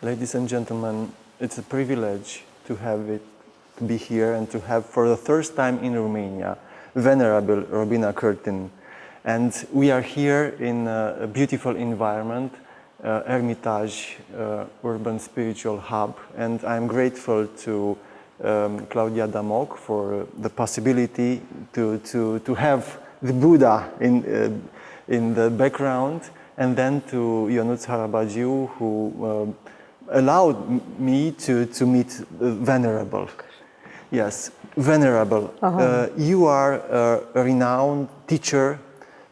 Ladies and gentlemen, it's a privilege to be here and to have for the first time in Romania, Venerable Robina Courtin. And we are here in a beautiful environment, Hermitage Urban Spiritual Hub, and I'm grateful to Claudia Damoc for the possibility to have the Buddha in the background, and then to Ionuț Harabagiu, who allowed me to meet Venerable. Yes, Venerable. You are a renowned teacher.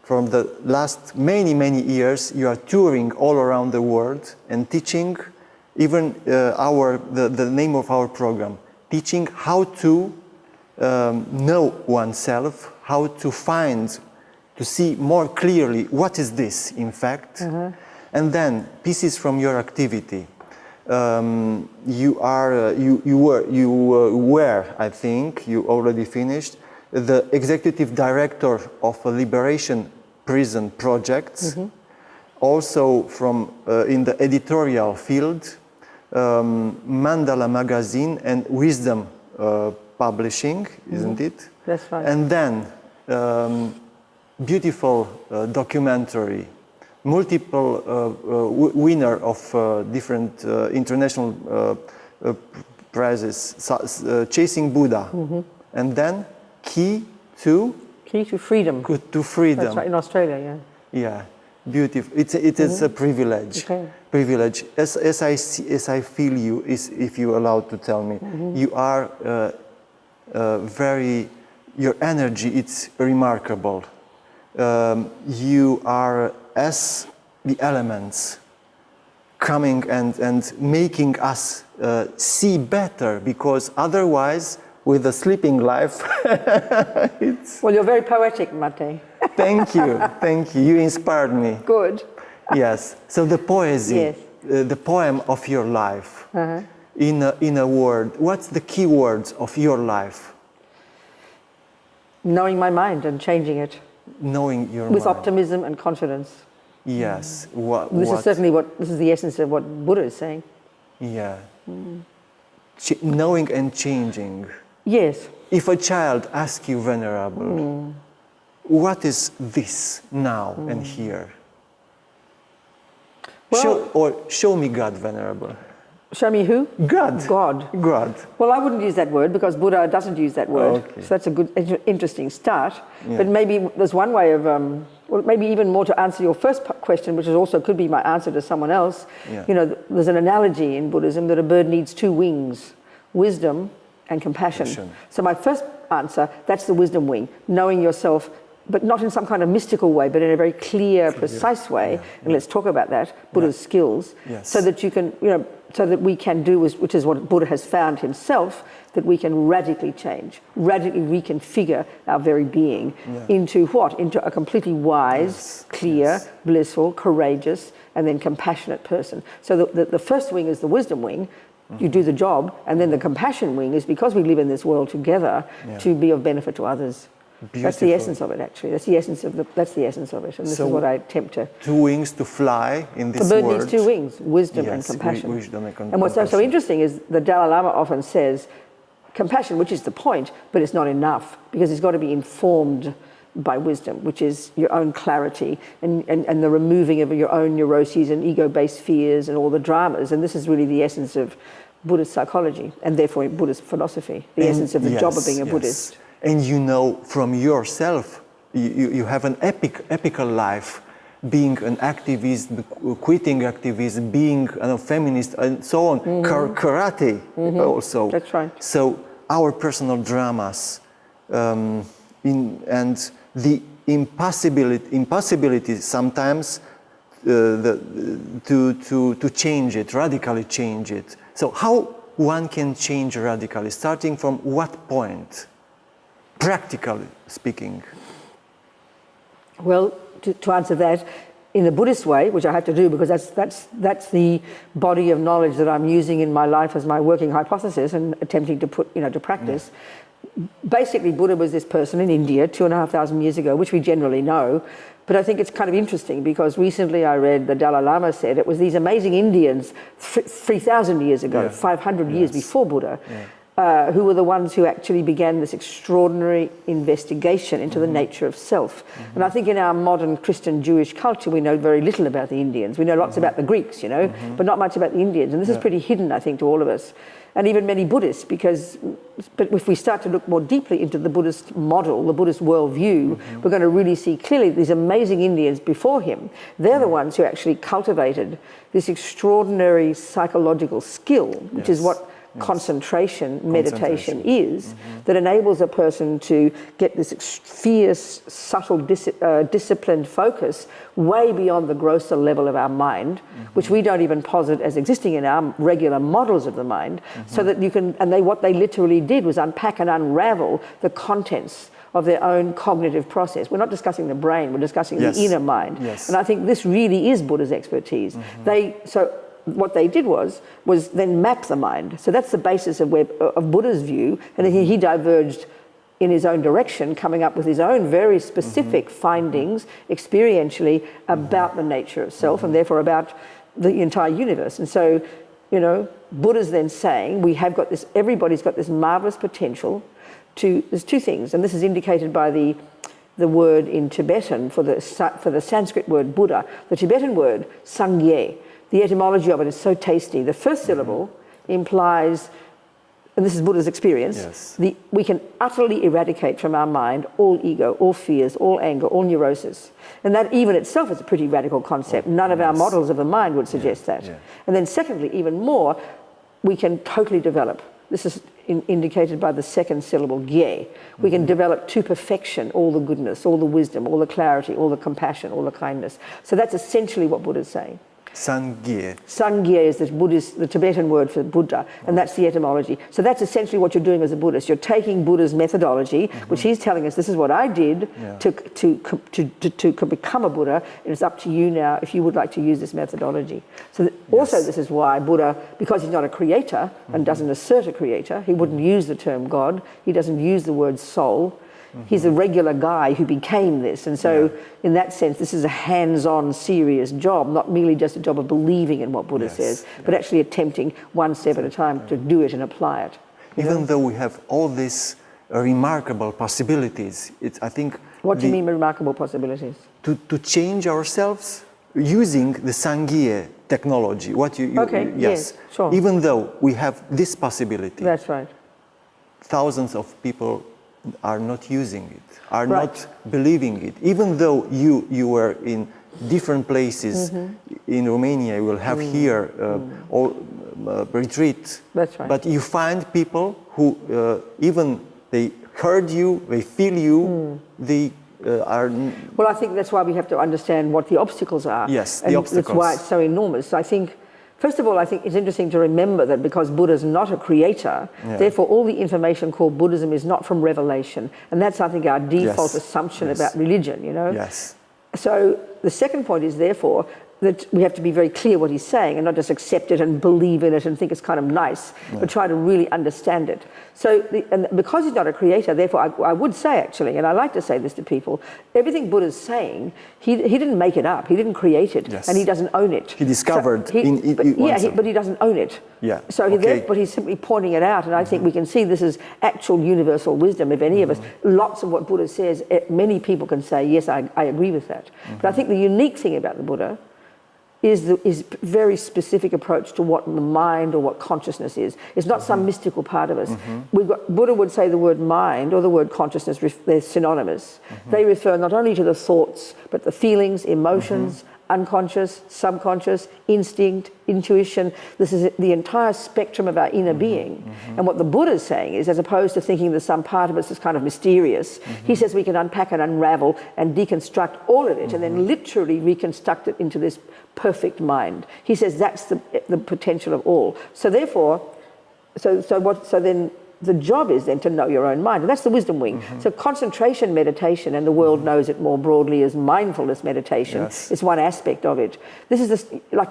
From the last many years, you are touring all around the world and teaching, even the name of our program, teaching how to know oneself, how to see more clearly what is this, in fact, and then pieces from your activity. You were, I think, you already finished, the executive director of a liberation prison projects, also from in the editorial field, Mandala magazine and Wisdom publishing, isn't it? That's right. And then beautiful documentary, multiple winner of different international prizes, Chasing Buddha, and then Key to Freedom. To Freedom. That's right, in Australia, yeah. Yeah, beautiful. It is a privilege. Okay. Privilege. As I feel you, if you allowed to tell me, you are your energy, it's remarkable. You are as the elements coming and making us see better, because otherwise, with a sleeping life, Well, you're very poetic, Matei. Thank you, thank you. You inspired me. Good. Yes. So the poesy, Yes. The poem of your life, in a word. What's the key words of your life? Knowing my mind and changing it. Knowing your with mind. Optimism and confidence. Yes. This is certainly this is the essence of what Buddha is saying. Yeah. Knowing and changing. Yes. If a child asks you, Venerable, what is this now and here? Well, show me God, Venerable. Show me who? God. God. God. Well, I wouldn't use that word because Buddha doesn't use that word. Okay. So that's a good, interesting start. Yeah. But maybe there's one way of, well, maybe even more to answer your first question, which is also could be my answer to someone else. Yeah. You know, there's an analogy in Buddhism that a bird needs two wings, wisdom and compassion. So my first answer, that's the wisdom wing, knowing yourself, but not in some kind of mystical way, but in a very clear, precise way. And let's talk about that, Buddha's skills, so that you can, so that we can do, which is what Buddha has found himself, that we can radically change, radically reconfigure our very being into what? Into a completely wise, clear, blissful, courageous, and then compassionate person. So the first wing is the wisdom wing. You do the job, and then the compassion wing is because we live in this world together to be of benefit to others. Beautiful. That's the essence of it, actually. That's the essence of it, and this is what I attempt to. Two wings to fly in this world. The bird needs two wings: wisdom and compassion. And what's so interesting is the Dalai Lama often says, compassion, which is the point, but it's not enough because it's got to be informed by wisdom, which is your own clarity and the removing of your own neuroses and ego-based fears and all the dramas. And this is really the essence of Buddhist psychology and therefore Buddhist philosophy, the essence of the job of being a Buddhist. And you know from yourself, you have an epical life, being an activist, quitting activism, being a feminist, and so on. Karate also. That's right. So our personal dramas, and the impossibility sometimes to change it, radically change it. So how one can change radically, starting from what point? Practically speaking. Well, to answer that, in the Buddhist way, which I have to do because that's the body of knowledge that I'm using in my life as my working hypothesis and attempting to put to practice. Basically, Buddha was this person in India 2,500 years ago, which we generally know, But I think it's kind of interesting because recently I read the Dalai Lama said it was these amazing Indians 3,000 years ago, 500 years before Buddha, who were the ones who actually began this extraordinary investigation into the nature of self. And I think in our modern Christian Jewish culture, we know very little about the Indians. We know lots about the Greeks, you know, but not much about the Indians. And this is pretty hidden, I think, to all of us. And even many Buddhists, but if we start to look more deeply into the Buddhist model, the Buddhist worldview, we're going to really see clearly these amazing Indians before him. They're the ones who actually cultivated this extraordinary psychological skill, which is what concentration, meditation is, that enables a person to get this fierce, subtle, disciplined focus way beyond the grosser level of our mind, which we don't even posit as existing in our regular models of the mind, so that you can, and what they literally did was unpack and unravel the contents of their own cognitive process. We're not discussing the brain, we're discussing the inner mind. And I think this really is Buddha's expertise. What they did was then map the mind. So that's the basis of Buddha's view, and then he diverged in his own direction, coming up with his own very specific findings experientially about the nature of self and therefore about the entire universe. And so, you know, Buddha's then saying everybody's got this marvelous potential there's two things, and this is indicated by the word in Tibetan for the Sanskrit word Buddha, the Tibetan word Sangye. The etymology of it is so tasty. The first syllable implies, and this is Buddha's experience, we can utterly eradicate from our mind all ego, all fears, all anger, all neurosis. And that even itself is a pretty radical concept. None of our models of the mind would suggest that. And then secondly, even more, we can totally develop. This is indicated by the second syllable, gye. We can develop to perfection all the goodness, all the wisdom, all the clarity, all the compassion, all the kindness. So that's essentially what Buddha's saying. Sangye. Sangye is the Tibetan word for Buddha, and that's the etymology. So that's essentially what you're doing as a Buddhist. You're taking Buddha's methodology, which he's telling us, this is what I did to become a Buddha, and it's up to you now if you would like to use this methodology. So also this is why Buddha, because he's not a creator and doesn't assert a creator, he wouldn't use the term God, he doesn't use the word soul. He's a regular guy who became this. And so in that sense, this is a hands-on, serious job, not merely just a job of believing in what Buddha says, but actually attempting one step at a time to do it and apply it. Even though we have all these remarkable possibilities, I think... What do you mean remarkable possibilities? To change ourselves using the Sangye technology. Yes, sure. Even though we have this possibility. That's right. Thousands of people are not using it, are not believing it. Even though you were in different places in Romania, you will have here retreat. That's right. But you find people who even they heard you, they feel you, they are... Well, I think that's why we have to understand what the obstacles are. Yes, and the obstacles. That's why it's so enormous. So I think, first of all, I think it's interesting to remember that because Buddha's not a creator, therefore all the information called Buddhism is not from revelation. And that's, I think, our default assumption about religion, you know? Yes. So the second point is, therefore, that we have to be very clear what he's saying and not just accept it and believe in it and think it's kind of nice, but try to really understand it. So, and because he's not a creator, therefore I would say actually, and I like to say this to people, everything Buddha's saying, he didn't make it up, he didn't create it, and he doesn't own it. He discovered but he doesn't own it. Yeah. So but he's simply pointing it out, and I think we can see this is actual universal wisdom. If any of us, lots of what Buddha says, many people can say, yes, I agree with that. But I think the unique thing about the Buddha is very specific approach to what the mind or what consciousness is. It's not some mystical part of us. Buddha would say the word mind or the word consciousness, they're synonymous. They refer not only to the thoughts, but the feelings, emotions, unconscious, subconscious, instinct, intuition. This is the entire spectrum of our inner being. And what the Buddha is saying is, as opposed to thinking that some part of us is kind of mysterious, he says we can unpack and unravel and deconstruct all of it and then literally reconstruct it into this perfect mind. He says that's the potential of all. So therefore, so then the job is then to know your own mind, and that's the wisdom wing. So concentration meditation, and the world knows it more broadly as mindfulness meditation, is one aspect of it. This is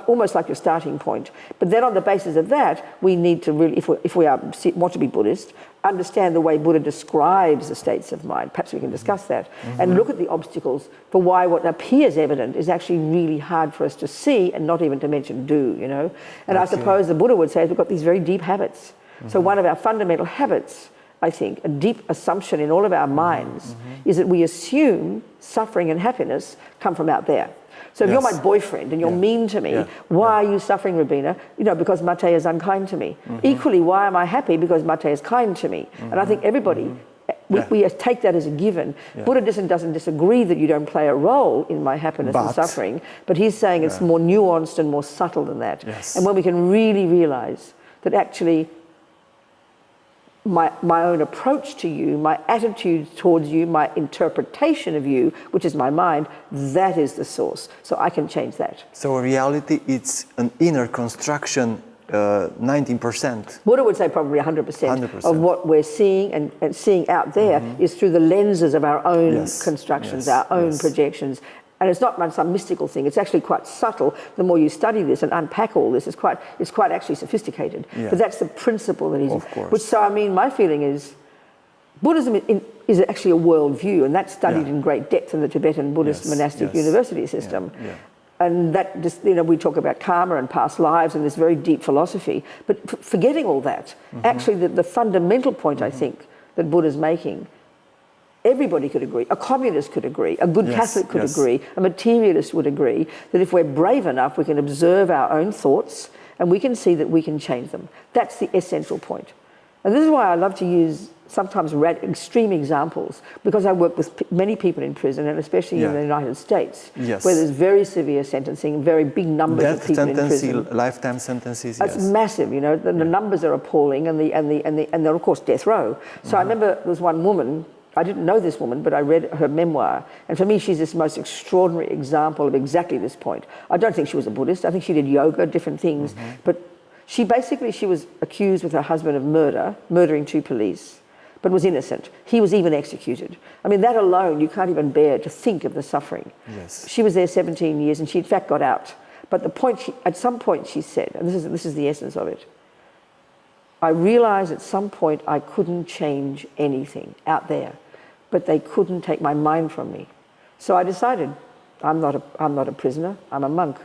almost like your starting point. But then on the basis of that, we need to really, if we want to be Buddhist, understand the way Buddha describes the states of mind. Perhaps we can discuss that, and look at the obstacles for why what appears evident is actually really hard for us to see, and not even to mention do, you know. And I suppose the Buddha would say we've got these very deep habits. So one of our fundamental habits, I think, a deep assumption in all of our minds, is that we assume suffering and happiness come from out there. So if you're my boyfriend and you're mean to me, why are you suffering, Robina? You know, because Matei is unkind to me. Equally, why am I happy? Because Matei is kind to me. And I think everybody, we take that as a given. Buddha doesn't disagree that you don't play a role in my happiness and suffering, but he's saying it's more nuanced and more subtle than that. And when we can really realize that actually my own approach to you, my attitude towards you, my interpretation of you, which is my mind, that is the source. So I can change that. So in reality, it's an inner construction, 19%. Buddha would say probably 100% of what we're seeing and seeing out there is through the lenses of our own constructions, our own projections. And it's not some mystical thing. It's actually quite subtle. The more you study this and unpack all this, it's quite actually sophisticated. But that's the principle that he's... Of course. Which, so, I mean, my feeling is Buddhism is actually a worldview, and that's studied in great depth in the Tibetan Buddhist monastic university system. And that just, you know, we talk about karma and past lives and this very deep philosophy. But forgetting all that, actually the fundamental point, I think, that Buddha's making, everybody could agree, a communist could agree, a good Catholic could agree, a materialist would agree, that if we're brave enough, we can observe our own thoughts and we can see that we can change them. That's the essential point. And this is why I love to use sometimes extreme examples, because I work with many people in prison, and especially in the United States, where there's very severe sentencing, very big numbers of people in prison. Lifetime sentences, It's massive, you know, the numbers are appalling, and they're, of course, death row. So I remember there was one woman, I didn't know this woman, but I read her memoir. And for me, she's this most extraordinary example of exactly this point. I don't think she was a Buddhist. I think she did yoga, different things. But she was accused with her husband of murdering 2 police, but was innocent. He was even executed. I mean, that alone, you can't even bear to think of the suffering. She was there 17 years, and she, in fact, got out. But the point, at some point, she said, and this is the essence of it, I realized at some point I couldn't change anything out there, but they couldn't take my mind from me. So I decided, I'm not a prisoner, I'm a monk.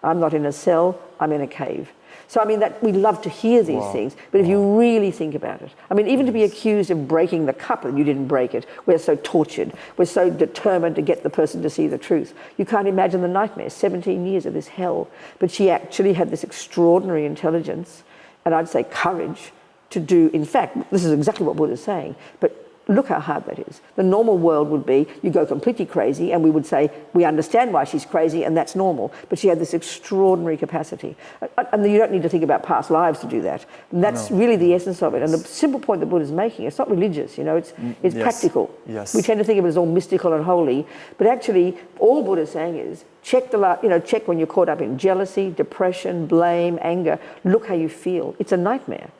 I'm not in a cell, I'm in a cave. So I mean, that we love to hear these things, but if you really think about it, I mean, even to be accused of breaking the cup and you didn't break it, we're so tortured, we're so determined to get the person to see the truth. You can't imagine the nightmare, 17 years of this hell. But she actually had this extraordinary intelligence, and I'd say courage, to do, in fact, this is exactly what Buddha's saying, but look how hard that is. The normal world would be, you go completely crazy, and we would say, we understand why she's crazy, and that's normal. But she had this extraordinary capacity. And you don't need to think about past lives to do that. And that's really the essence of it. And the simple point that Buddha's making, it's not religious, you know, it's practical. We tend to think of it as all mystical and holy, but actually, all Buddha's saying is, check when you're caught up in jealousy, depression, blame, anger, look how you feel. It's a nightmare.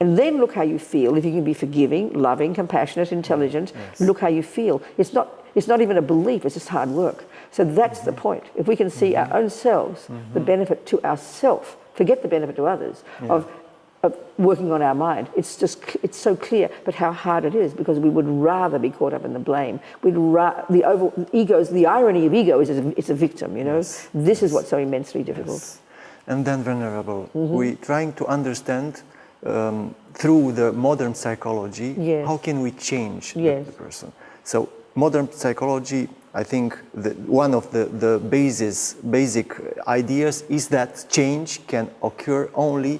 And then look how you feel. If you can be forgiving, loving, compassionate, intelligent, look how you feel. It's not even a belief, it's just hard work. So that's the point. If we can see our own selves, the benefit to ourselves, forget the benefit to others, of working on our mind. It's so clear, but how hard it is, because we would rather be caught up in the blame. The irony of ego is it's a victim, you know. This is what's so immensely difficult. And then, Venerable, we're trying to understand through the modern psychology, how can we change the person? So modern psychology, I think one of the basic ideas is that change can occur only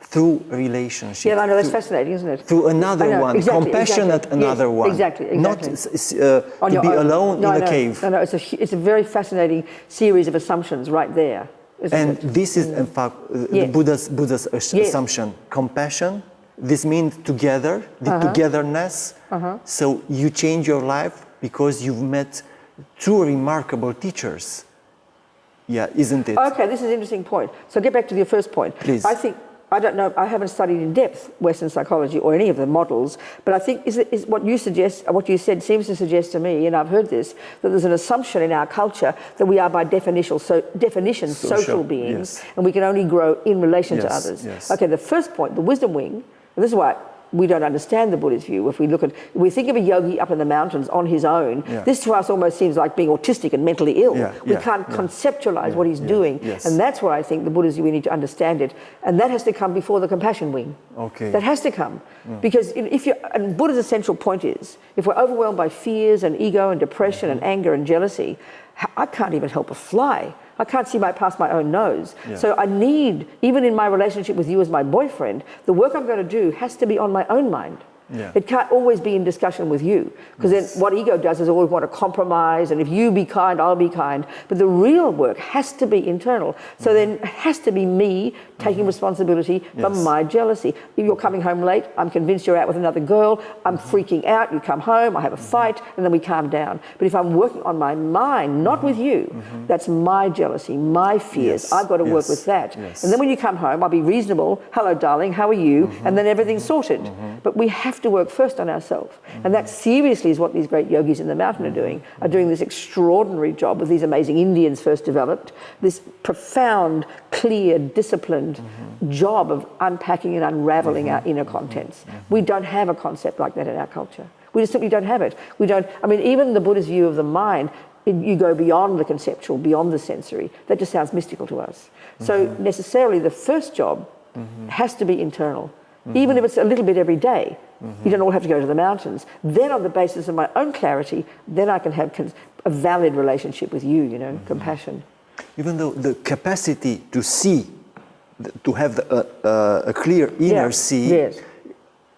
through relationship. Yeah, I know, that's fascinating, isn't it? Through another one, compassionate another one. Exactly. Not to be alone in a cave. No, it's a very fascinating series of assumptions right there. And this is, in fact, Buddha's assumption. Compassion, this means together, the togetherness. So you change your life because you've met 2 remarkable teachers. Yeah, isn't it? Okay, this is an interesting point. So get back to your first point. Please. I think I don't know, I haven't studied in depth Western psychology or any of the models, but I think is what you suggest, what you said seems to suggest to me, and I've heard this, that there's an assumption in our culture that we are by definition social beings, and we can only grow in relation to others. Yes. Okay, the first point, the wisdom wing, and this is why we don't understand the Buddhist view. If we think of a yogi up in the mountains on his own, this to us almost seems like being autistic and mentally ill. We can't conceptualize what he's doing. And that's why I think the Buddhist view, we need to understand it. And that has to come before the compassion wing. Okay. That has to come. Because and Buddha's essential point is, if we're overwhelmed by fears and ego and depression and anger and jealousy, I can't even help a fly. I can't see past my own nose. So I need, even in my relationship with you as my boyfriend, the work I'm going to do has to be on my own mind. It can't always be in discussion with you, because then what ego does is always want to compromise, and if you be kind, I'll be kind. But the real work has to be internal. So then it has to be me taking responsibility for my jealousy. If you're coming home late, I'm convinced you're out with another girl, I'm freaking out, you come home, I have a fight, and then we calm down. But if I'm working on my mind, not with you, that's my jealousy, my fears. I've got to work with that. And then when you come home, I'll be reasonable. Hello, darling, how are you? And then everything's sorted. But we have to work first on ourselves. And that seriously is what these great yogis in the mountain are doing this extraordinary job with these amazing Indians first developed, this profound, clear, disciplined job of unpacking and unraveling our inner contents. We don't have a concept like that in our culture. We just simply don't have it. We don't, I mean, even the Buddhist view of the mind, you go beyond the conceptual, beyond the sensory. That just sounds mystical to us. So necessarily the first job has to be internal. Even if it's a little bit every day. You don't all have to go to the mountains. Then on the basis of my own clarity, then I can have a valid relationship with you, compassion. Even though the capacity to see, to have a clear inner see,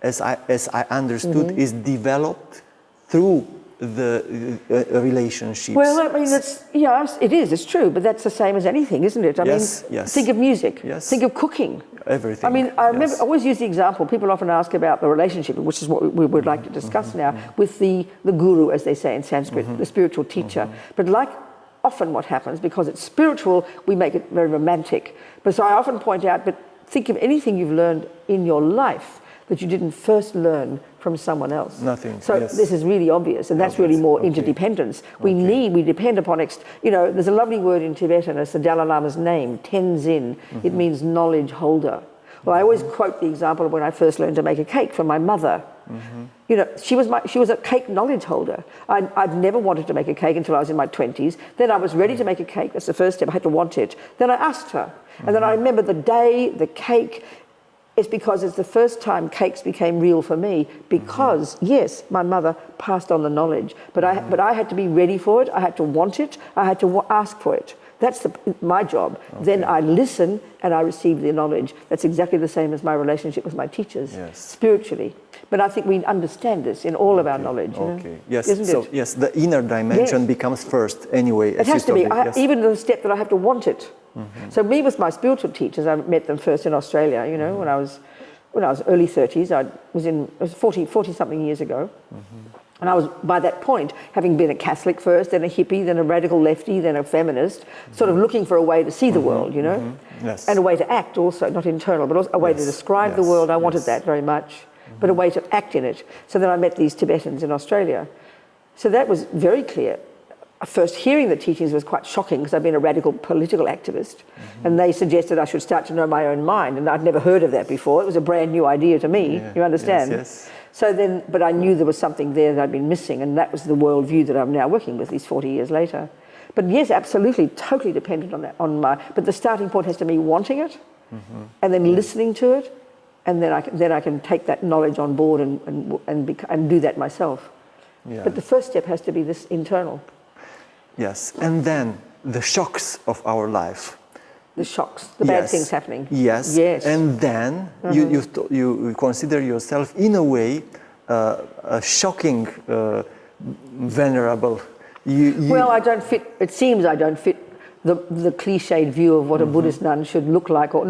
as I understood, is developed through the relationships. Well, I mean, yes, it is, it's true, but that's the same as anything, isn't it? I mean, think of music, think of cooking. Everything. I mean, I remember, I always use the example, people often ask about the relationship, which is what we would like to discuss now, with the guru, as they say in Sanskrit, the spiritual teacher. But like often what happens, because it's spiritual, we make it very romantic. But so I often point out, but think of anything you've learned in your life that you didn't first learn from someone else. Nothing. So this is really obvious, and that's really more interdependence. We depend upon, there's a lovely word in Tibetan, it's the Dalai Lama's name, Tenzin. It means knowledge holder. Well, I always quote the example of when I first learned to make a cake for my mother. She was a cake knowledge holder. I'd never wanted to make a cake until I was in my 20s. Then I was ready to make a cake. That's the first step. I had to want it. Then I asked her. And then I remember the day, the cake. It's because it's the first time cakes became real for me, because, yes, my mother passed on the knowledge, but I had to be ready for it, I had to want it, I had to ask for it. That's my job. Then I listen and I receive the knowledge. That's exactly the same as my relationship with my teachers, spiritually. But I think we understand this in all of our knowledge. Yes, so yes, the inner dimension becomes first anyway. It has to be, even the step that I have to want it. So me with my spiritual teachers, I met them first in Australia, when I was early 30s. It was 40 something years ago. And I was, by that point, having been a Catholic first, then a hippie, then a radical lefty, then a feminist, sort of looking for a way to see the world, and a way to act also, not internal, but also a way to describe the world. I wanted that very much, but a way to act in it. So then I met these Tibetans in Australia. So that was very clear. First hearing the teachings was quite shocking, because I've been a radical political activist, and they suggested I should start to know my own mind, and I'd never heard of that before. It was a brand new idea to me, you understand? Yes. So then, but I knew there was something there that I'd been missing, and that was the worldview that I'm now working with these 40 years later. But yes, absolutely, totally dependent on that, but the starting point has to be wanting it, and then listening to it, and then I can take that knowledge on board and do that myself. But the first step has to be this internal. Yes, and then the shocks of our life. The shocks, the bad things happening. Yes. And then you consider yourself in a way a shocking, venerable. Well, I don't fit. It seems I don't fit the cliched view of what a Buddhist nun should look like, or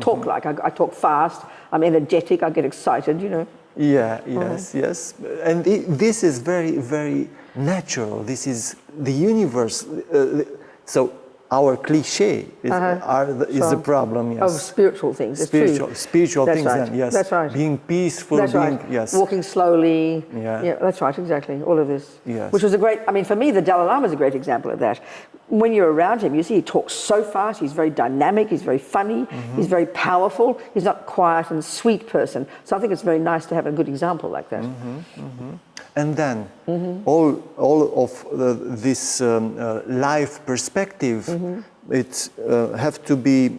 talk like. I talk fast. I'm energetic. I get excited. Yes. And this is very, very natural. This is the universe. So our cliche is the problem. Yes. Of spiritual things. Spiritual that's things. Right. Then, yes. That's right. Being peaceful. That's right. Yes. Walking slowly. Yeah. That's right. Exactly. All of this. Yes. Which was a great. I mean, for me, the Dalai Lama is a great example of that. When you're around him, you see he talks so fast. He's very dynamic. He's very funny. He's very powerful. He's not quiet and sweet person. So I think it's very nice to have a good example like that. And then all of this life perspective, it have to be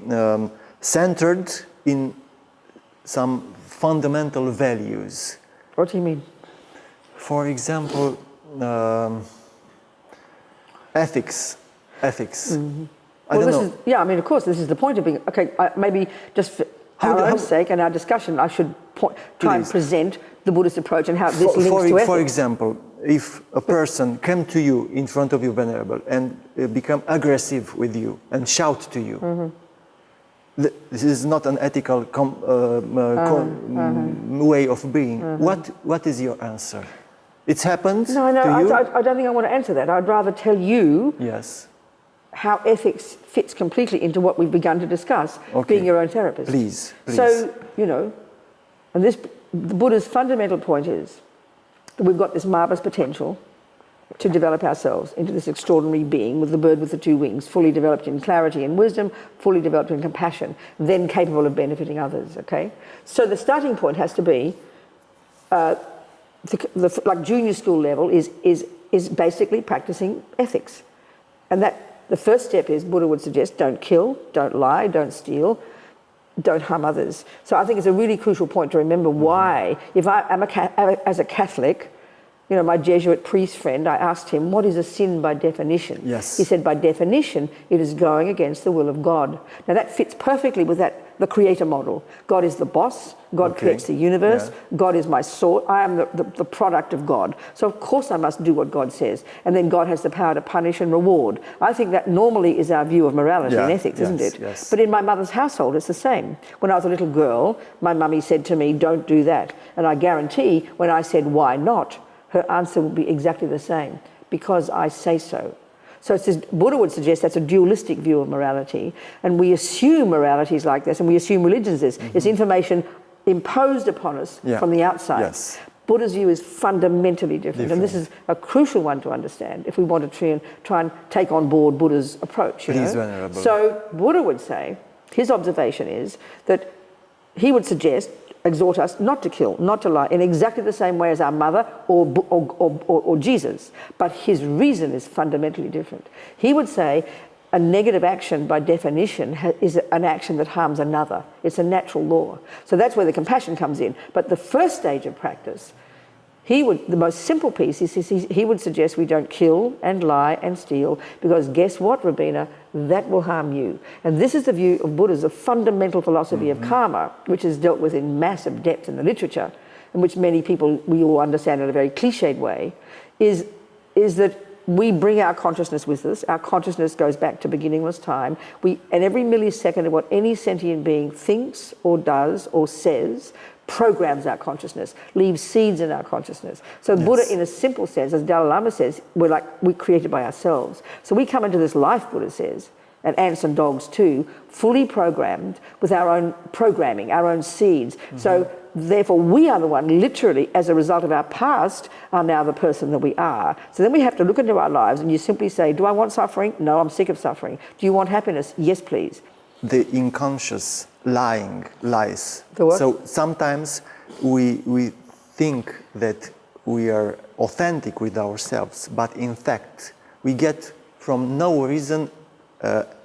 centered in some fundamental values. What do you mean? For example, ethics. I don't know. I mean, of course, this is the point of being. Okay, maybe just for our own sake and our discussion, I should try and present the Buddhist approach and how this links to ethics. For example, if a person came to you in front of you, Venerable, and become aggressive with you and shout to you, this is not an ethical way of being. What is your answer? It's happened to you? I don't think I want to answer that. I'd rather tell you how ethics fits completely into what we've begun to discuss, being your own therapist. Please. So, and the Buddha's fundamental point is that we've got this marvelous potential to develop ourselves into this extraordinary being with the bird with the two wings, fully developed in clarity and wisdom, fully developed in compassion, then capable of benefiting others, okay? So the starting point has to be, like junior school level, is basically practicing ethics. And that the first step is, Buddha would suggest, don't kill, don't lie, don't steal, don't harm others. So I think it's a really crucial point to remember why. If I am as a Catholic, my Jesuit priest friend, I asked him, what is a sin by definition? Yes. He said, by definition, it is going against the will of God. Now that fits perfectly with the creator model. God is the boss. God creates the universe. Yeah. God is my source. I am the product of God. So of course I must do what God says. And then God has the power to punish and reward. I think that normally is our view of morality and ethics, isn't it? Yes. But in my mother's household, it's the same. When I was a little girl, my mummy said to me, don't do that. And I guarantee when I said, why not? Her answer would be exactly the same, because I say so. So it says, Buddha would suggest that's a dualistic view of morality, and we assume morality is like this, and we assume religions is. It's information imposed upon us from the outside. Yes. Buddha's view is fundamentally different, and this is a crucial one to understand if we want to try and take on board Buddha's approach. Please, Venerable. So Buddha would say, his observation is that he would suggest, exhort us not to kill, not to lie, in exactly the same way as our mother or Jesus. But his reason is fundamentally different. He would say a negative action by definition is an action that harms another. It's a natural law. So that's where the compassion comes in. But the first stage of practice, the most simple piece is he would suggest we don't kill and lie and steal, because guess what, Robina? That will harm you. And this is the view of Buddha's, a fundamental philosophy of karma, which is dealt with in massive depth in the literature, and which many people, we all understand in a very cliched way, is that we bring our consciousness with us. Our consciousness goes back to beginningless time. And every millisecond of what any sentient being thinks or does or says programs our consciousness, leaves seeds in our consciousness. So Buddha, in a simple sense, as Dalai Lama says, we're created by ourselves. So we come into this life, Buddha says, and ants and dogs too, fully programmed with our own programming, our own seeds. So therefore we are the one, literally, as a result of our past, are now the person that we are. So then we have to look into our lives and you simply say, do I want suffering? No, I'm sick of suffering. Do you want happiness? Yes, please. The unconscious lies. The what? So sometimes we think that we are authentic with ourselves, but in fact we get from no reason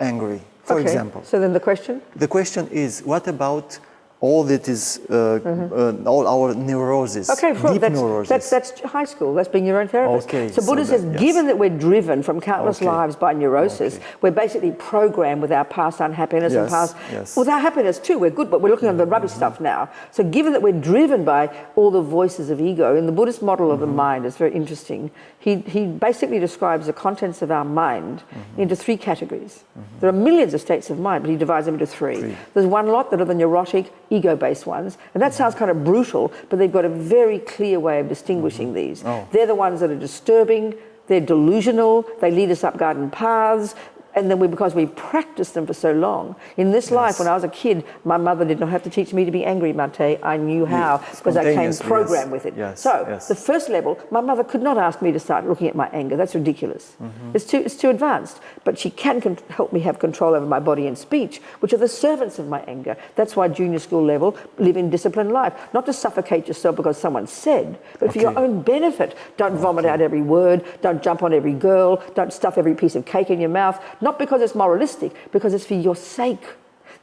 angry, for example. So then the question? The question is, what about all that is, all our neuroses, deep neuroses? That's high school. That's being your own therapist. Okay, so Buddha says, given that we're driven from countless lives by neurosis, we're basically programmed with our past unhappiness and past... With our happiness too, we're good, but we're looking at the rubbish stuff now. So given that we're driven by all the voices of ego, in the Buddhist model of the mind, it's very interesting. He basically describes the contents of our mind into three categories. There are millions of states of mind, but he divides them into three. There's one lot that are the neurotic, ego-based ones, and that sounds kind of brutal, but they've got a very clear way of distinguishing these. They're the ones that are disturbing, they're delusional, they lead us up garden paths, And then because we practiced them for so long, in this life, when I was a kid, my mother did not have to teach me to be angry, Matei. I knew how, because I came programmed with it. The first level, my mother could not ask me to start looking at my anger. That's ridiculous. It's too advanced. But she can help me have control over my body and speech, which are the servants of my anger. That's why junior school level, live in disciplined life. Not to suffocate yourself because someone said, but for your own benefit. Don't vomit out every word. Don't jump on every girl. Don't stuff every piece of cake in your mouth. Not because it's moralistic, because it's for your sake.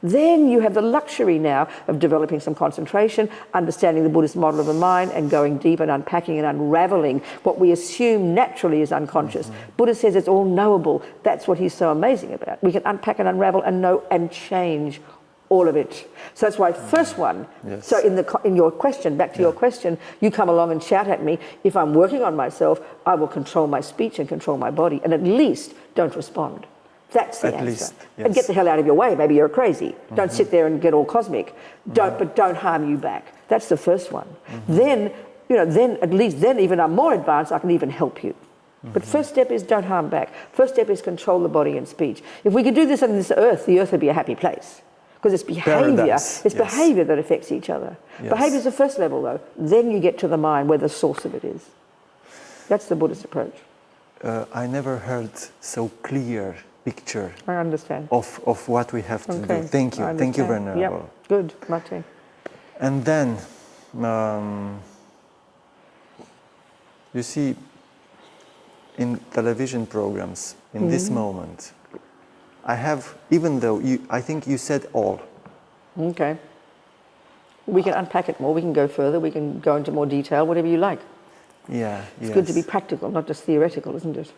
Then you have the luxury now of developing some concentration, understanding the Buddhist model of the mind, and going deep and unpacking and unraveling what we assume naturally is unconscious. Buddha says it's all knowable. That's what he's so amazing about. We can unpack and unravel and know and change all of it. So that's why first one. So in your question, back to your question, you come along and shout at me. If I'm working on myself, I will control my speech and control my body, and at least don't respond. That's the answer. And get the hell out of your way. Maybe you're crazy. Don't sit there and get all cosmic. But don't harm you back. That's the first one. Then, then at least then even I'm more advanced, I can even help you. But first step is don't harm back. First step is control the body and speech. If we could do this on this earth, the earth would be a happy place. Because it's behaviour. It's behaviour that affects each other. Behaviour is the first level, though. Then you get to the mind where the source of it is. That's the Buddhist approach. I never heard so clear picture. I understand. Of what we have to do. Thank you. Thank you, Venerable. Yep. Good, Matei. And then, you see, in television programs, in this moment, I have, even though I think you said all. Okay. We can unpack it more, we can go further, we can go into more detail, whatever you like. It's good to be practical, not just theoretical, isn't it?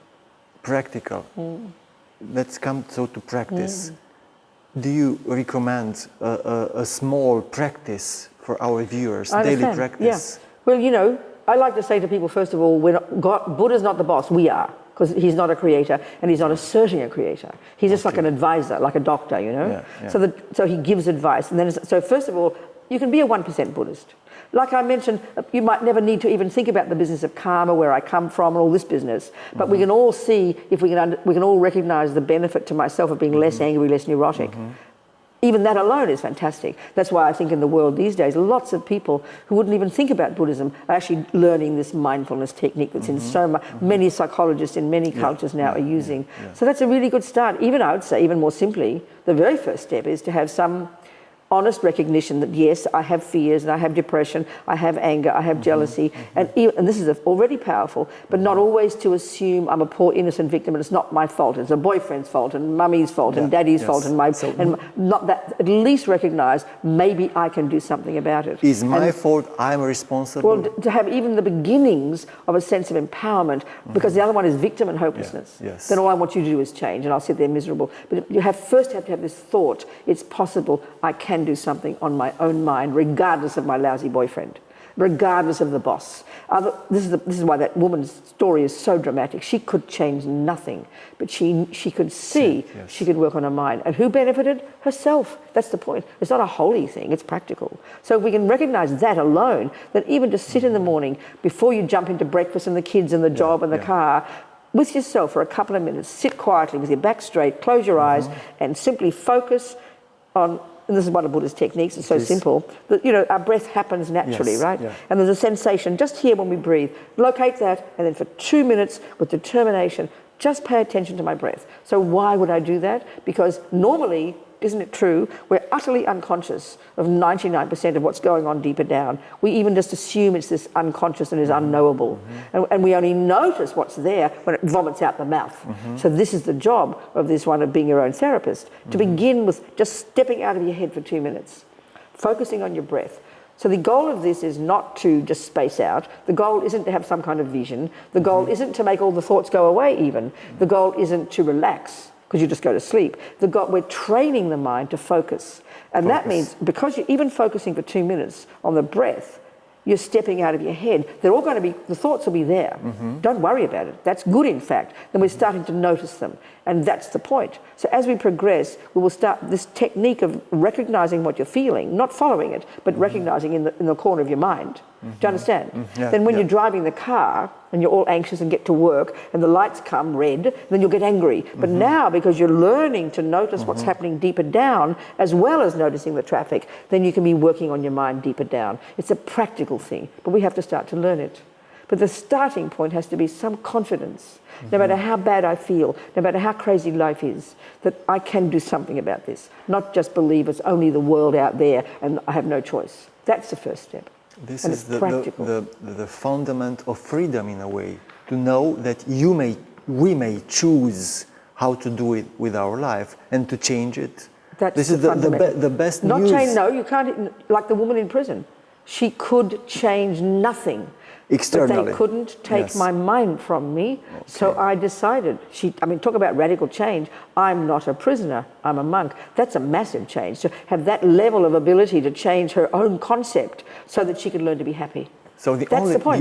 Practical. Let's come to practice. Do you recommend a small practice for our viewers, daily practice? Well, I like to say to people, first of all, Buddha's not the boss, we are. Because he's not a creator, and he's not asserting a creator. He's just like an advisor, like a doctor, So he gives advice. And then, so first of all, you can be a 1% Buddhist. Like I mentioned, you might never need to even think about the business of karma, where I come from, and all this business. But we can all see, if we can all recognize the benefit to myself of being less angry, less neurotic. Even that alone is fantastic. That's why I think in the world these days, lots of people who wouldn't even think about Buddhism are actually learning this mindfulness technique that's in so many psychologists in many cultures now are using. So that's a really good start. Even I would say, even more simply, the very first step is to have some honest recognition that yes, I have fears and I have depression, I have anger, I have jealousy, and this is already powerful, but not always to assume I'm a poor innocent victim and it's not my fault, it's a boyfriend's fault and mummy's fault and daddy's fault and not that. At least recognize maybe I can do something about it. Is my fault, I'm responsible? Well, to have even the beginnings of a sense of empowerment, because the other one is victim and hopelessness. Then all I want you to do is change and I'll sit there miserable. But you first have to have this thought, it's possible, I can do something on my own mind, regardless of my lousy boyfriend, regardless of the boss. This is why that woman's story is so dramatic. She could change nothing, but she could see she could work on her mind. And who benefited? Herself. That's the point. It's not a holy thing, it's practical. So if we can recognize that alone, that even to sit in the morning before you jump into breakfast and the kids and the job and the car, with yourself for a couple of minutes, sit quietly with your back straight, close your eyes, and simply focus on. And this is one of Buddha's techniques, it's so simple, that our breath happens naturally, right? And there's a sensation just here when we breathe. Locate that, and then for 2 minutes with determination, just pay attention to my breath. So why would I do that? Because normally, isn't it true, we're utterly unconscious of 99% of what's going on deeper down. We even just assume it's this unconscious and is unknowable. And we only notice what's there when it vomits out the mouth. So this is the job of this one of being your own therapist, to begin with just stepping out of your head for 2 minutes, focusing on your breath. So the goal of this is not to just space out. The goal isn't to have some kind of vision. The goal isn't to make all the thoughts go away even. The goal isn't to relax, because you just go to sleep. We're training the mind to focus. And that means, because you're even focusing for 2 minutes on the breath, you're stepping out of your head. They're all going to be, the thoughts will be there. Don't worry about it. That's good, in fact. Then we're starting to notice them. And that's the point. So as we progress, we will start this technique of recognizing what you're feeling, not following it, but recognizing in the corner of your mind. Do you understand? Yeah, Then when you're driving the car and you're all anxious and get to work and the lights come red, then you'll get angry. But now, because you're learning to notice what's happening deeper down, as well as noticing the traffic, then you can be working on your mind deeper down. It's a practical thing, but we have to start to learn it. But the starting point has to be some confidence, no matter how bad I feel, no matter how crazy life is, that I can do something about this, not just believe it's only the world out there and I have no choice. That's the first step. This and is the fundament of freedom in a way, to know that we may choose how to do it with our life and to change it. This is the best news. Not change, no, you can't, like the woman in prison. She could change nothing. Externally. But they couldn't take my mind from me, so I decided, talk about radical change, I'm not a prisoner, I'm a monk. That's a massive change, to have that level of ability to change her own concept so that she could learn to be happy. So the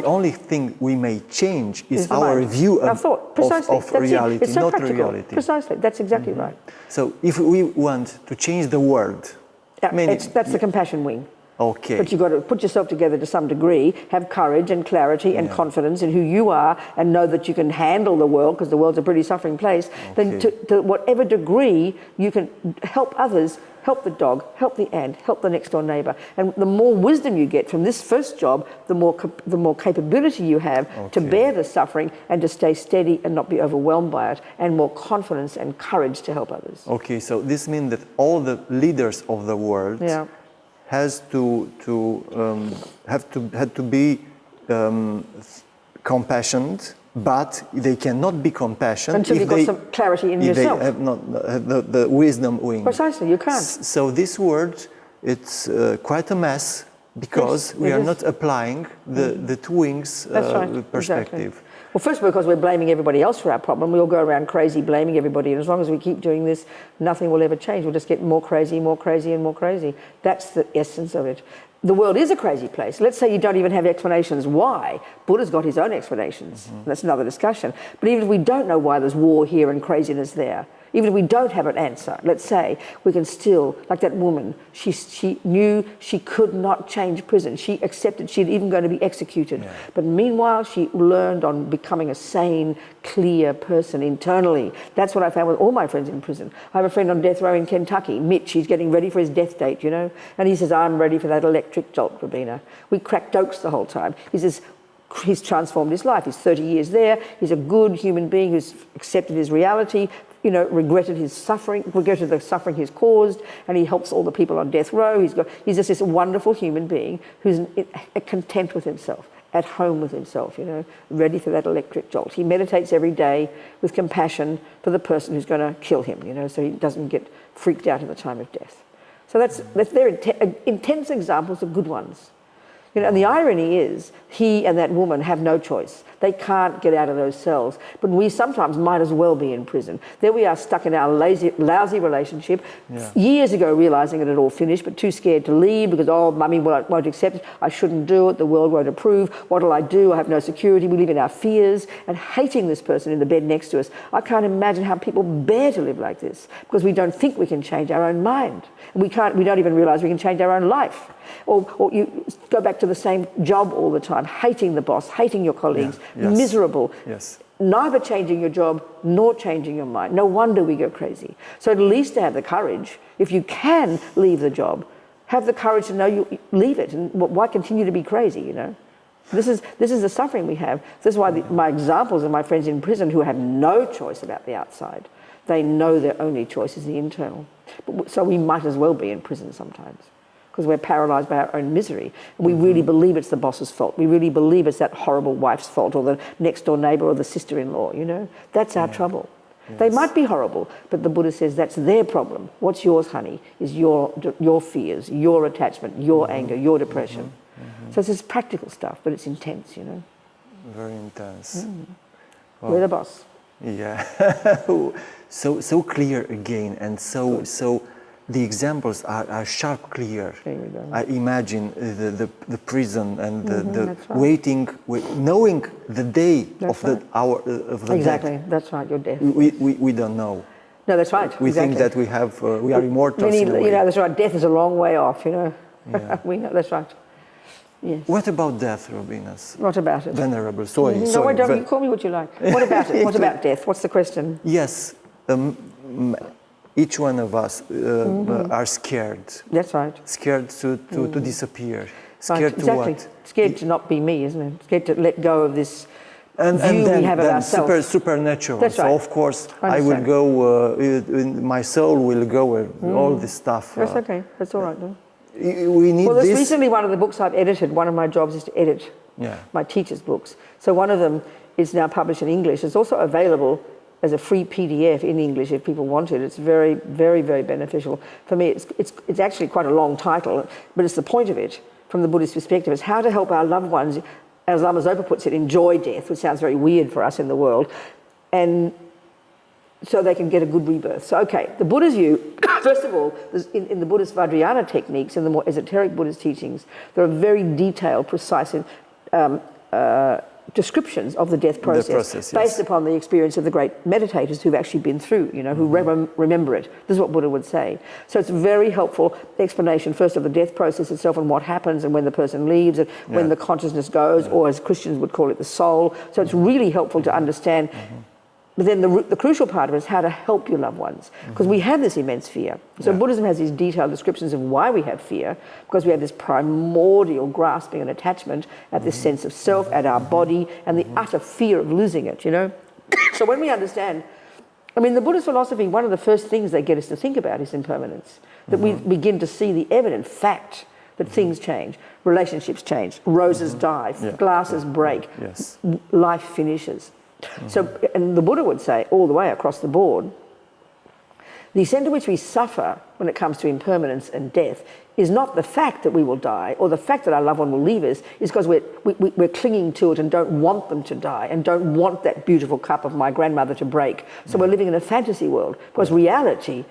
only thing we may change is our mind. view our thought. Precisely. of reality, it's so not practical. reality. Precisely, that's exactly right. So if we want to change the world... that's the compassion wing. Okay. But you've got to put yourself together to some degree, have courage and clarity and confidence in who you are, and know that you can handle the world, because the world's a pretty suffering place. Then to whatever degree you can help others, help the dog, help the ant, help the next door neighbour. And the more wisdom you get from this first job, the more capability you have to bear the suffering and to stay steady and not be overwhelmed by it, and more confidence and courage to help others. Okay, so this means that all the leaders of the world had to be compassionate, but they cannot be compassionate until you've got some clarity in yourself. They have not the wisdom wing. Precisely, you can't. So this word, it's quite a mess, because we are not applying the two wings perspective. Exactly. Well, first because we're blaming everybody else for our problem. We all go around crazy blaming everybody, and as long as we keep doing this, nothing will ever change. We'll just get more crazy, more crazy, and more crazy. That's the essence of it. The world is a crazy place. Let's say you don't even have explanations why. Buddha's got his own explanations. That's another discussion. But even if we don't know why there's war here and craziness there, even if we don't have an answer, let's say, we can still, like that woman, she knew she could not change prison. She accepted she's even going to be executed. But meanwhile, she learned on becoming a sane, clear person internally. That's what I found with all my friends in prison. I have a friend on death row in Kentucky, Mitch. He's getting ready for his death date, you know. And he says, I'm ready for that electric jolt, Robina. We crack jokes the whole time. He says, he's transformed his life. He's 30 years there. He's a good human being who's accepted his reality, you know, regretted the suffering he's caused, and he helps all the people on death row. He's just this wonderful human being who's content with himself, at home with himself, you know, ready for that electric jolt. He meditates every day with compassion for the person who's going to kill him, you know, so he doesn't get freaked out at the time of death. So they're intense examples of good ones. You know, and the irony is, he and that woman have no choice. They can't get out of those cells. But we sometimes might as well be in prison. There we are, stuck in our lousy relationship, years ago realising it had all finished, but too scared to leave because, oh, mummy won't accept it, I shouldn't do it, the world won't approve, what'll I do, I have no security, we live in our fears, and hating this person in the bed next to us. I can't imagine how people bear to live like this, because we don't think we can change our own mind. We don't even realise we can change our own life. Or you go back to the same job all the time, hating the boss, hating your colleagues, miserable, neither changing your job nor changing your mind. No wonder we go crazy. So at least to have the courage, if you can leave the job, have the courage to know you leave it, and why continue to be crazy, you know? This is the suffering we have. This is why my examples of my friends in prison who have no choice about the outside. They know their only choice is the internal. So we might as well be in prison sometimes, because we're paralysed by our own misery. And we really believe it's the boss's fault. We really believe it's that horrible wife's fault, or the next door neighbour, or the sister-in-law, you know. That's our trouble. They might be horrible, but the Buddha says that's their problem. What's yours, honey, is your fears, your attachment, your anger, your depression. So it's this practical stuff, but it's intense, you know. Very intense. Well, we're the boss. Yeah. so clear again, and so the examples are sharp, clear. I imagine the prison and the waiting, knowing the day of the hour of the exactly. death. That's right. Your death. We don't know. No, that's right. We think that we are immortal. You know, that's right. Death is a long way off. You know. Yeah. We know. That's right. Yes. What about death, Robina? What about it? Venerable, sorry. No, sorry. don't. You call me what you like. What about it? What about death? What's the question? Yes. Each one of us are scared. That's right. Scared to disappear. Scared right, exactly. to what? Scared to not be me, isn't it? Scared to let go of this and view then, we have of ourselves. Supernatural. That's right. So of course I will go. My soul will go. All this stuff. That's okay. That's all right. No? We need well, that's this. recently one of the books I've edited. One of my jobs is to edit my teachers' books. So one of them is now published in English. It's also available as a free PDF in English if people want it. It's very, very, very beneficial. For me, it's actually quite a long title, but it's the point of it from the Buddhist perspective. It's how to help our loved ones, as Lama Zopa puts it, enjoy death, which sounds very weird for us in the world, and so they can get a good rebirth. So, okay, the Buddha's view, first of all, in the Buddhist Vajrayana techniques, in the more esoteric Buddhist teachings, there are very detailed, precise descriptions of the death process, based upon the experience of the great meditators who've actually been through, who remember it. This is what Buddha would say. So it's a very helpful explanation, first of the death process itself and what happens and when the person leaves and when the consciousness goes, or as Christians would call it, the soul. So it's really helpful to understand. But then the crucial part of it is how to help your loved ones, because we have this immense fear. So Buddhism has these detailed descriptions of why we have fear, because we have this primordial grasping and attachment at this sense of self, at our body, and the utter fear of losing it, So when we understand, the Buddhist philosophy, one of the first things they get us to think about is impermanence, that we begin to see the evident fact that things change, relationships change, roses die, glasses break, life finishes. So, and the Buddha would say, all the way across the board, the extent to which we suffer when it comes to impermanence and death is not the fact that we will die or the fact that our loved one will leave us, is because we're clinging to it and don't want them to die and don't want that beautiful cup of my grandmother to break. So we're living in a fantasy world, because reality,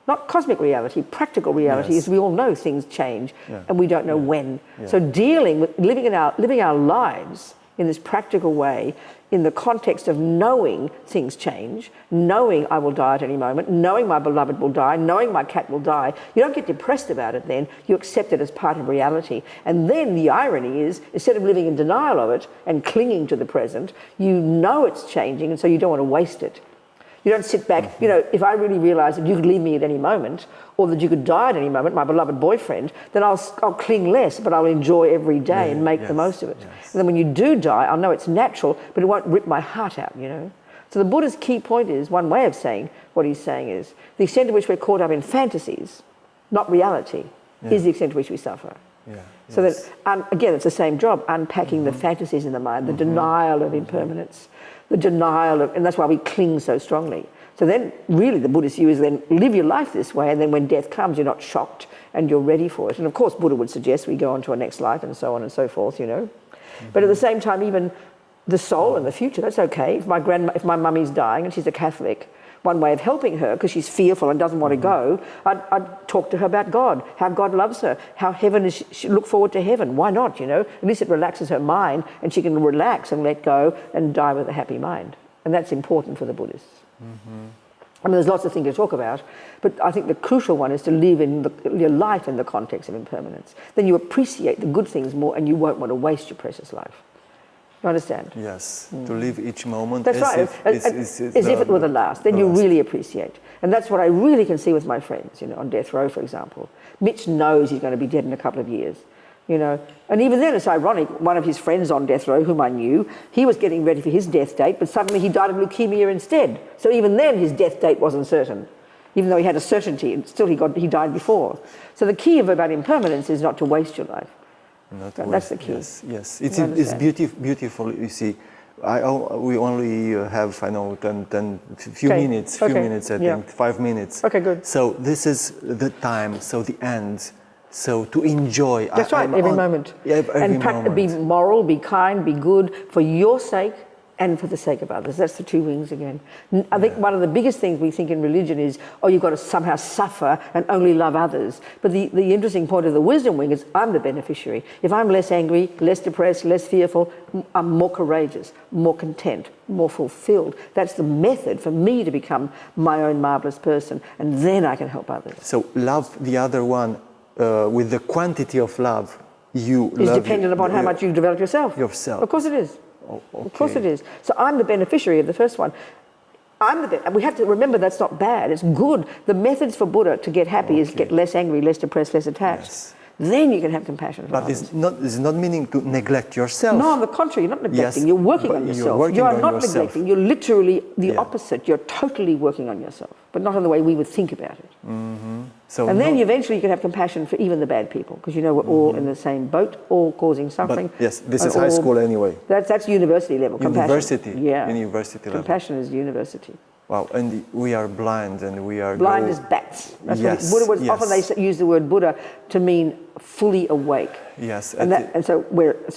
not cosmic reality, practical reality, is we all know things change and we don't know when. So dealing with living our lives in this practical way, in the context of knowing things change, knowing I will die at any moment, knowing my beloved will die, knowing my cat will die, you don't get depressed about it then, you accept it as part of reality. And then the irony is, instead of living in denial of it and clinging to the present, you know it's changing, and so you don't want to waste it. You don't sit back, if I really realise that you could leave me at any moment, or that you could die at any moment, my beloved boyfriend, then I'll cling less, but I'll enjoy every day and make the most of it. And then when you do die, I'll know it's natural, but it won't rip my heart out, So the Buddha's key point is, one way of saying what he's saying is, the extent to which we're caught up in fantasies, not reality, is the extent to which we suffer. So that, again, it's the same job, unpacking the fantasies in the mind, the denial of impermanence, the denial of, and that's why we cling so strongly. So then, really, the Buddhist view is then live your life this way, and then when death comes, you're not shocked and you're ready for it. And of course, Buddha would suggest we go on to a next life and so on and so forth, But at the same time, even the soul and the future, that's okay. If my mummy's dying and she's a Catholic, one way of helping her, because she's fearful and doesn't want to go, I'd talk to her about God, how God loves her, how heaven is, she look forward to heaven. Why not, At least it relaxes her mind and she can relax and let go and die with a happy mind. And that's important for the Buddhists. There's lots of things to talk about, but I think the crucial one is to live your life in the context of impermanence. Then you appreciate the good things more and you won't want to waste your precious life. You understand? Yes, to live each moment as if it were the last. Then you really appreciate. And that's what I really can see with my friends, on death row, for example. Mitch knows he's going to be dead in a couple of years, And even then, it's ironic, one of his friends on death row, whom I knew, he was getting ready for his death date, but suddenly he died of leukemia instead. So even then, his death date wasn't certain. Even though he had a certainty, and still he died before. So the key about impermanence is not to waste your life. That's the key. Yes. It's beautiful. You see, we only have, few minutes, I think, 5 minutes. Okay, good. So this is the time, so the end. So to enjoy. That's right, every moment. Every moment. Be moral, be kind, be good, for your sake and for the sake of others. That's the two wings again. I think one of the biggest things we think in religion is, you've got to somehow suffer and only love others. But the interesting point of the wisdom wing is I'm the beneficiary. If I'm less angry, less depressed, less fearful, I'm more courageous, more content, more fulfilled. That's the method for me to become my own marvelous person, and then I can help others. So love the other one with the quantity of love you is love dependent upon how much you develop yourself. Yourself. Of course it is. Oh, okay. Of course it is. So I'm the beneficiary of the first one. And we have to remember that's not bad. It's good. The methods for Buddha to get happy is get less angry, less depressed, less attached. Yes. Then you can have compassion for others. It's not meaning to neglect yourself. No, on the contrary, you're not neglecting. Yes, you're working but on you're yourself. working You are on not yourself. neglecting. You're literally the opposite. You're totally working on yourself, but not in the way we would think about it. So And then eventually you can have compassion for even the bad people, because you know we're all in the same boat, all causing suffering. But yes, this is high school anyway. That's university level. University. Compassion. Yeah. University level. Compassion is university. Wow, and we are blind and we are Blind as bats. That's yes, what Buddha was, yes. often they use the word Buddha to mean fully awake. Yes. And so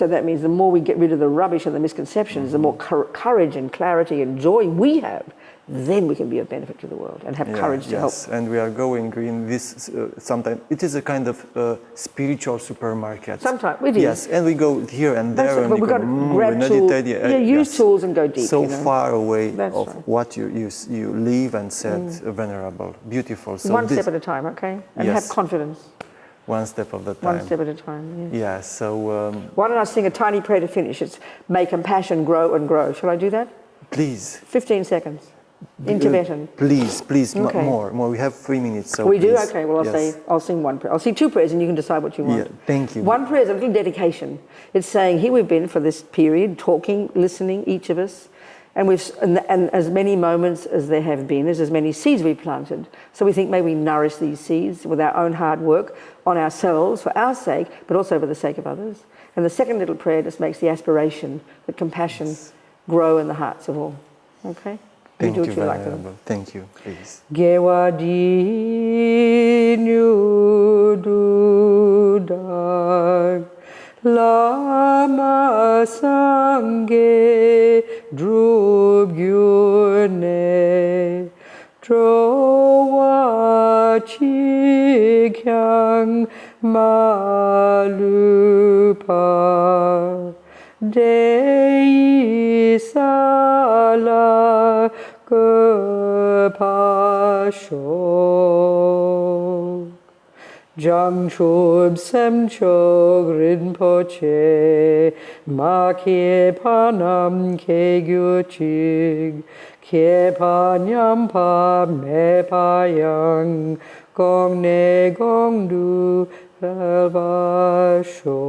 that means the more we get rid of the rubbish and the misconceptions, the more courage and clarity and joy we have, then we can be of benefit to the world and have courage to help. Yes, and we are going in this, sometimes, it is a kind of spiritual supermarket. Sometimes, it is. Yes, and we go here and there and but we've got to grab tools, use tools and go deep. So far away That's of right. what you live and said, venerable, beautiful. So one step at a time, okay? And have confidence. One step at a time. One step at a time, yes. Yeah, so... why don't I sing a tiny prayer to finish? It's may compassion grow and grow. Shall I do that? Please. 15 seconds. In Tibetan. Please, Okay. more. We have 3 minutes, so We please. do? Okay, well I'll sing one prayer. I'll sing 2 prayers and you can decide what you want. Yeah, thank you. One prayer is a little dedication. It's saying, here we've been for this period, talking, listening, each of us, and as many moments as there have been, as many seeds we planted. So we think, may we nourish these seeds with our own hard work on ourselves, for our sake, but also for the sake of others. And the second little prayer just makes the aspiration that compassion grow in the hearts of all. Okay? Thank you, do what you like to do. Venerable. Thank you, please. Gewadi nyududag lama sangye drugyurne drowa chikyang malupa dei sala Gopasho Jangchub Semchog Rinpoche Makye Panam Kegyuchig Kye Panyampa Mepayang Gong Ne Gong Du Elvasho